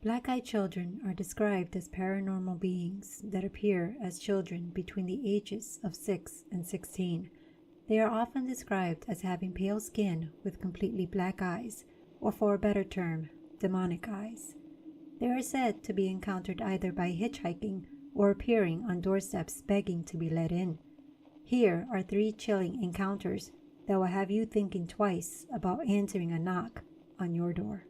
Black-eyed children are described as paranormal beings that appear as children between the ages of 6 and 16. They are often described as having pale skin with completely black eyes, or for a better term, demonic eyes. They are said to be encountered either by hitchhiking or appearing on doorsteps begging to be let in. Here are 3 chilling encounters that will have you thinking twice about answering a knock on your door.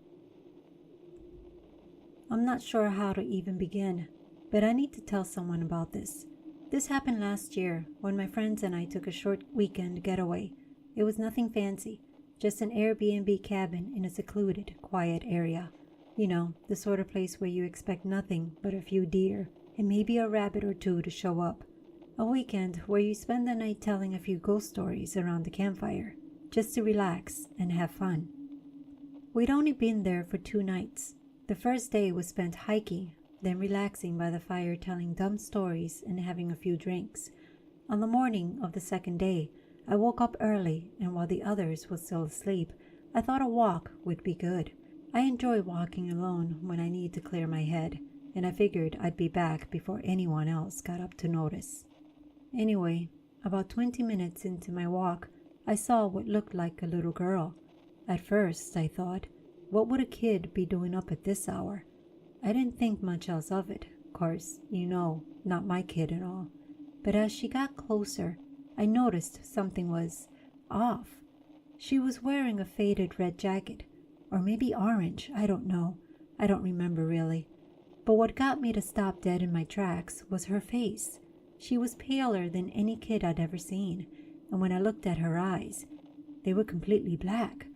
I'm not sure how to even begin, but I need to tell someone about this. This happened last year when my friends and I took a short weekend getaway. It was nothing fancy, just an Airbnb cabin in a secluded, quiet area. You know, the sort of place where you expect nothing but a few deer and maybe a rabbit or 2 to show up. A weekend where you spend the night telling a few ghost stories around the campfire, just to relax and have fun. We'd only been there for 2 nights. The first day was spent hiking, then relaxing by the fire telling dumb stories and having a few drinks. On the morning of the second day, I woke up early, and while the others were still asleep, I thought a walk would be good. I enjoy walking alone when I need to clear my head, and I figured I'd be back before anyone else got up to notice. Anyway, about 20 minutes into my walk, I saw what looked like a little girl. At first, I thought, what would a kid be doing up at this hour? I didn't think much else of it. Of course, you know, not my kid and all. But as she got closer, I noticed something was off. She was wearing a faded red jacket, or maybe orange, I don't know. I don't remember really. But what got me to stop dead in my tracks was her face. She was paler than any kid I'd ever seen, and when I looked at her eyes, they were completely black.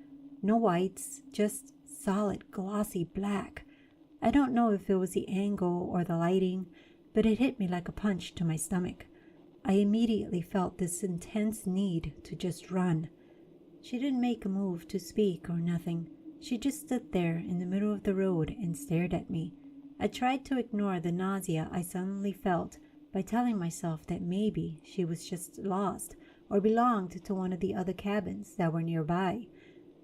No whites, just solid, glossy black. I don't know if it was the angle or the lighting, but it hit me like a punch to my stomach. I immediately felt this intense need to just run. She didn't make a move to speak or nothing. She just stood there in the middle of the road and stared at me. I tried to ignore the nausea I suddenly felt by telling myself that maybe she was just lost or belonged to one of the other cabins that were nearby.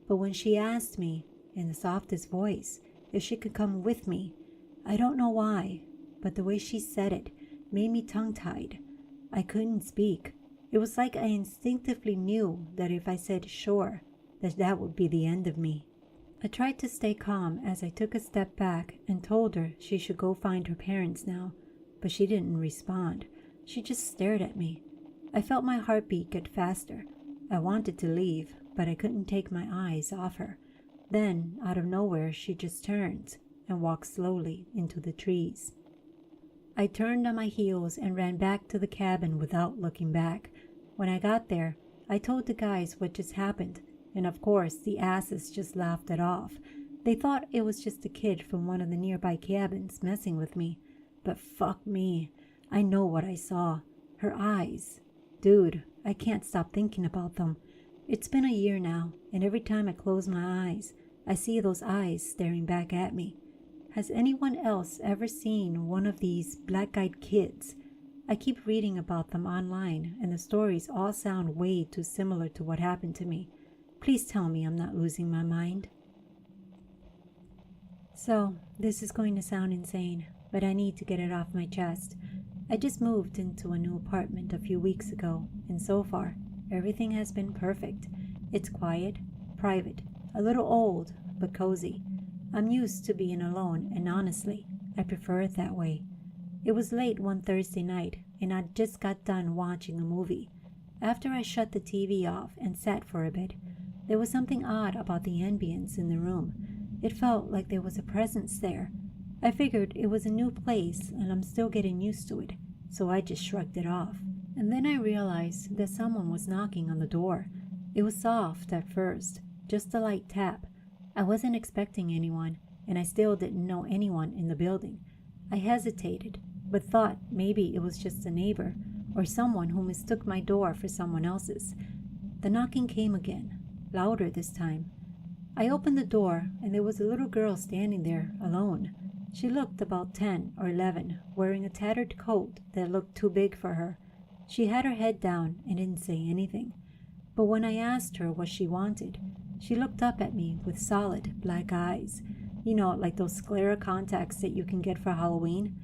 But when she asked me, in the softest voice, if she could come with me, I don't know why, but the way she said it made me tongue-tied. I couldn't speak. It was like I instinctively knew that if I said sure, that would be the end of me. I tried to stay calm as I took a step back and told her she should go find her parents now, but she didn't respond. She just stared at me. I felt my heartbeat get faster. I wanted to leave, but I couldn't take my eyes off her. Then, out of nowhere, she just turned and walked slowly into the trees. I turned on my heels and ran back to the cabin without looking back. When I got there, I told the guys what just happened, and of course the asses just laughed it off. They thought it was just a kid from one of the nearby cabins messing with me. But fuck me, I know what I saw. Her eyes. Dude, I can't stop thinking about them. It's been a year now, and every time I close my eyes, I see those eyes staring back at me. Has anyone else ever seen one of these black-eyed kids? I keep reading about them online, and the stories all sound way too similar to what happened to me. Please tell me I'm not losing my mind. So, this is going to sound insane, but I need to get it off my chest. I just moved into a new apartment a few weeks ago, and so far, everything has been perfect. It's quiet, private, a little old, but cozy. I'm used to being alone, and honestly, I prefer it that way. It was late one Thursday night, and I'd just got done watching a movie. After I shut the TV off and sat for a bit, there was something odd about the ambience in the room. It felt like there was a presence there. I figured it was a new place, and I'm still getting used to it, so I just shrugged it off. And then I realized that someone was knocking on the door. It was soft at first, just a light tap. I wasn't expecting anyone, and I still didn't know anyone in the building. I hesitated, but thought maybe it was just a neighbor, or someone who mistook my door for someone else's. The knocking came again, louder this time. I opened the door, and there was a little girl standing there, alone. She looked about 10 or 11, wearing a tattered coat that looked too big for her. She had her head down and didn't say anything. But when I asked her what she wanted, she looked up at me with solid black eyes. You know, like those sclera contacts that you can get for Halloween.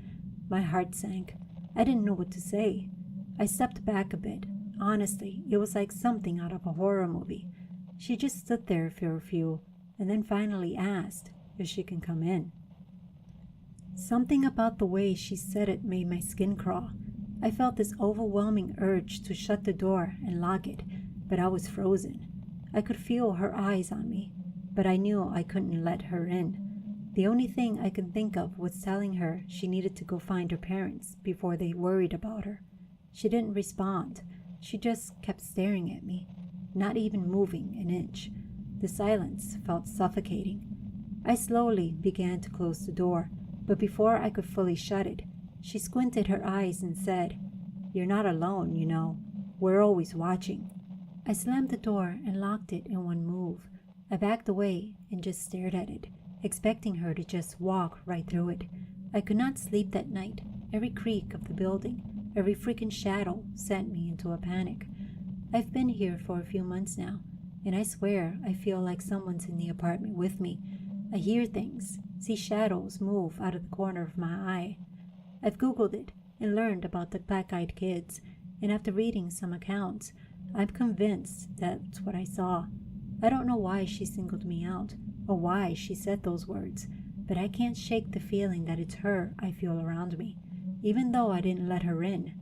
My heart sank. I didn't know what to say. I stepped back a bit. Honestly, it was like something out of a horror movie. She just stood there for a few, and then finally asked if she can come in. Something about the way she said it made my skin crawl. I felt this overwhelming urge to shut the door and lock it, but I was frozen. I could feel her eyes on me, but I knew I couldn't let her in. The only thing I could think of was telling her she needed to go find her parents before they worried about her. She didn't respond. She just kept staring at me, not even moving an inch. The silence felt suffocating. I slowly began to close the door, but before I could fully shut it, she squinted her eyes and said, "You're not alone, you know. We're always watching." I slammed the door and locked it in one move. I backed away and just stared at it, expecting her to just walk right through it. I could not sleep that night. Every creak of the building, every freaking shadow sent me into a panic. I've been here for a few months now, and I swear I feel like someone's in the apartment with me. I hear things, see shadows move out of the corner of my eye. I've Googled it and learned about the black-eyed kids, and after reading some accounts, I'm convinced that's what I saw. I don't know why she singled me out, or why she said those words, but I can't shake the feeling that it's her I feel around me, even though I didn't let her in.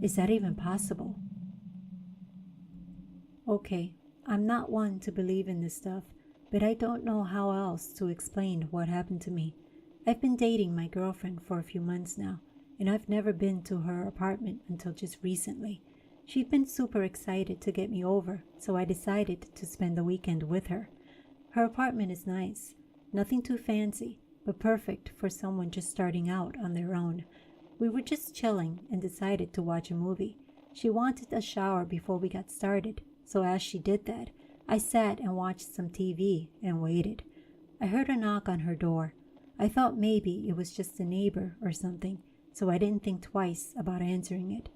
Is that even possible? Okay, I'm not one to believe in this stuff, but I don't know how else to explain what happened to me. I've been dating my girlfriend for a few months now, and I've never been to her apartment until just recently. She'd been super excited to get me over, so I decided to spend the weekend with her. Her apartment is nice, nothing too fancy, but perfect for someone just starting out on their own. We were just chilling and decided to watch a movie. She wanted a shower before we got started, so as she did that, I sat and watched some TV and waited. I heard a knock on her door. I thought maybe it was just a neighbor or something, so I didn't think twice about answering it.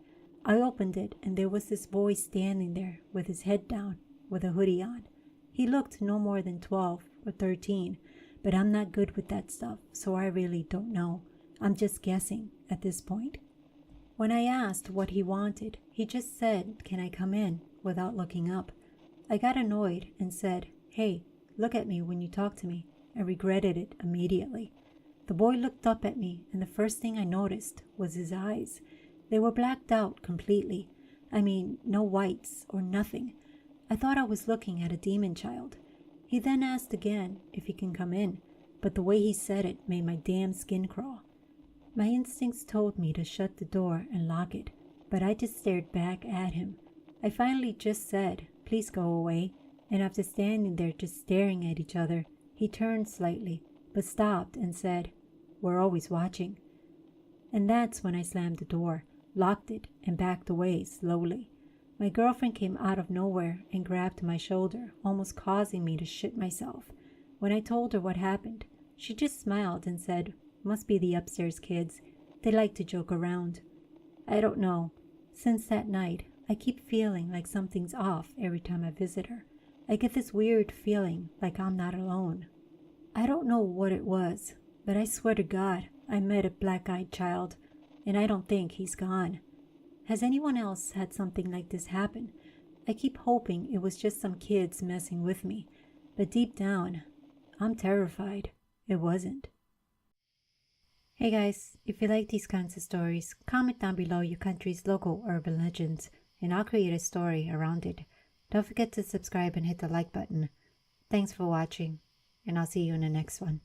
I opened it, and there was this boy standing there with his head down, with a hoodie on. He looked no more than 12 or 13, but I'm not good with that stuff, so I really don't know. I'm just guessing at this point. When I asked what he wanted, he just said, "Can I come in?" without looking up. I got annoyed and said, "Hey, look at me when you talk to me," and regretted it immediately. The boy looked up at me, and the first thing I noticed was his eyes. They were blacked out completely. I mean, no whites or nothing. I thought I was looking at a demon child. He then asked again if he can come in, but the way he said it made my damn skin crawl. My instincts told me to shut the door and lock it, but I just stared back at him. I finally just said, "Please go away," and after standing there just staring at each other, he turned slightly, but stopped and said, "We're always watching." And that's when I slammed the door, locked it, and backed away slowly. My girlfriend came out of nowhere and grabbed my shoulder, almost causing me to shit myself. When I told her what happened, she just smiled and said, "Must be the upstairs kids. They like to joke around." I don't know. Since that night, I keep feeling like something's off every time I visit her. I get this weird feeling like I'm not alone. I don't know what it was, but I swear to God, I met a black-eyed child, and I don't think he's gone. Has anyone else had something like this happen? I keep hoping it was just some kids messing with me, but deep down, I'm terrified it wasn't. Hey guys, if you like these kinds of stories, comment down below your country's local urban legends, and I'll create a story around it. Don't forget to subscribe and hit the like button. Thanks for watching, and I'll see you in the next one.